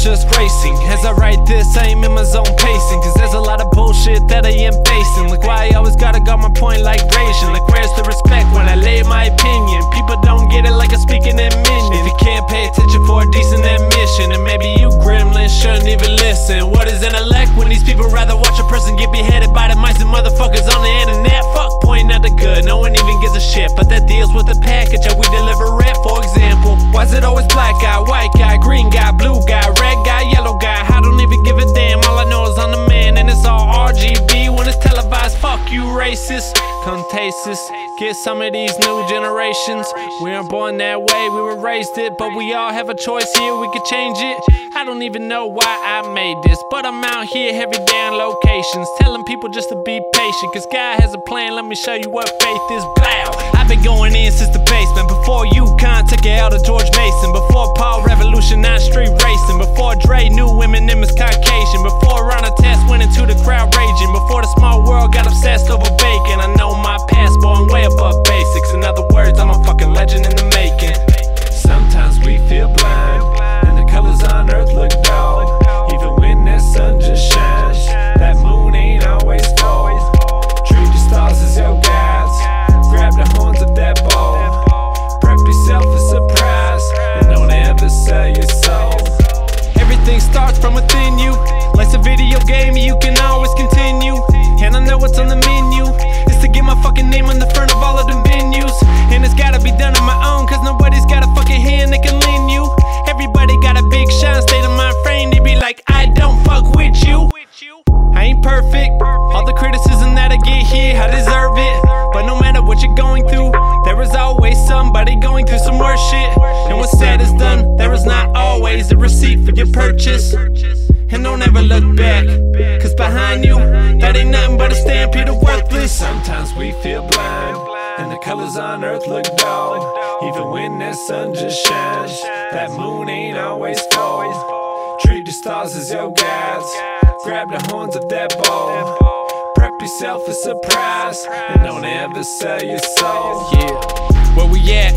just racing. As I write this, I am in my zone pacing, cause there's a lot of bullshit that I am facing. Like why I always gotta got my point like ration. Like where's the respect when I lay my opinion? People don't get it like I'm speaking in minion. If you can't pay attention for a decent admission, and maybe you gremlins shouldn't even listen. What is intellect when these people rather watch a person get beheaded by the mice and motherfuckers on the internet? Fuck pointing at the good, no one even gives a shit, but that deals with the package that we deliver it. For example, why's it always black guy, white guy, green guy, blue guy, red guy, yellow guy? I don't even give a damn, all I know is I'm the man, and it's all RGB when it's televised. Fuck you racist, contagious. Get some of these new generations. We aren't born that way, we were raised it, but we all have a choice here, we could change it. I don't even know why I made this, but I'm out here every day on locations, telling people just to be patient, cause God has a plan, let me show you what faith is. Blow! I've been going in since the basement, before UConn took it out of George Mason, before Paul revolutionized street racing, before Dre knew Eminem is Caucasian, before Ron Artest went into the crowd raging, before the small world got obsessed over bacon. I know my past, boy, I'm way above basics. In other words, I'm a fucking legend in the making. Sometimes we feel blind, and the colors on earth look dull, even when that sun just shines. That moon ain't always full. Treat the stars as your guides, grab the horns of that bull, prep yourself a surprise, and don't ever sell your soul. Everything starts from within you, like a video game you can always continue. And I know what's on the menu, is to get my fucking name on the front of all of them venues. And it's gotta be done on my own, cause nobody's got a fucking hand that can lend you. Everybody got a big shine, state of mind frame, they be like, I don't fuck with you. I ain't perfect, all the criticism that I get here, I deserve it. But no matter what you're going through, there is always somebody going through some worse shit. And what's said is done, there is not always a receipt for your purchase. And don't ever look back, cause behind you, that ain't nothing but a stampede of worthless. Sometimes we feel blind, and the colors on earth look dull, even when that sun just shines. That moon ain't always full. Treat the stars as your guides, grab the horns of that bull, prep yourself a surprise, and don't ever sell your soul. Yeah, where we at?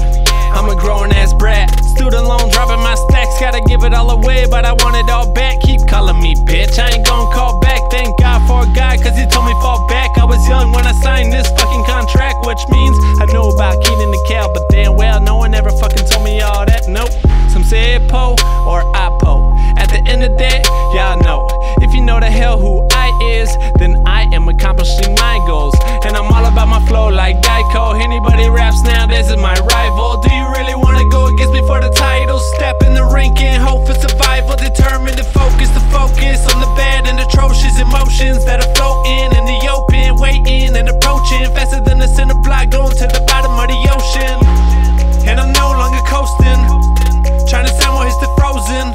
I'm a grown ass brat, student loan dropping my stacks, gotta give it all away, but I want it all back. Keep calling me bitch, I ain't gon' call back. Thank God for a guy, cause he told me fall back. I was young when I signed this fucking contract, which means I know about Keenan and Cal, but damn well no one ever fucking told me all that. Nope, some say po or Ipo. At the end of that, y'all know, if you know the hell who I is, then I am accomplishing my goals. And I'm all about my flow like Geico. Anybody raps now, this is my rival. Do you really wanna go against me for the title? Step in the rink and hope for survival. Determined to focus on the bad and atrocious emotions that are floating in the open, waiting and approaching faster than the center block, going to the bottom of the ocean. And I'm no longer coasting, trying to sound more hits to Frozen.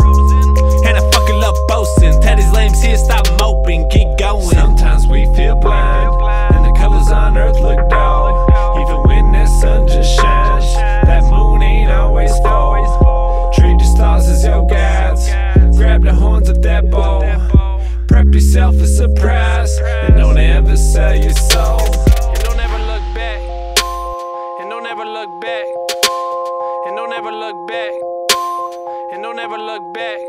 And I fucking love boasting, Teddy's lames here, stop moping, keep going. Sometimes we feel blind, and the colors on earth look dull, even when that sun just shines. That moon ain't always full. Treat the stars as your guides, grab the horns of that bull, prep yourself a surprise, and don't ever sell your soul. And don't ever look back, and don't ever look back, and don't ever look back, and don't ever look back.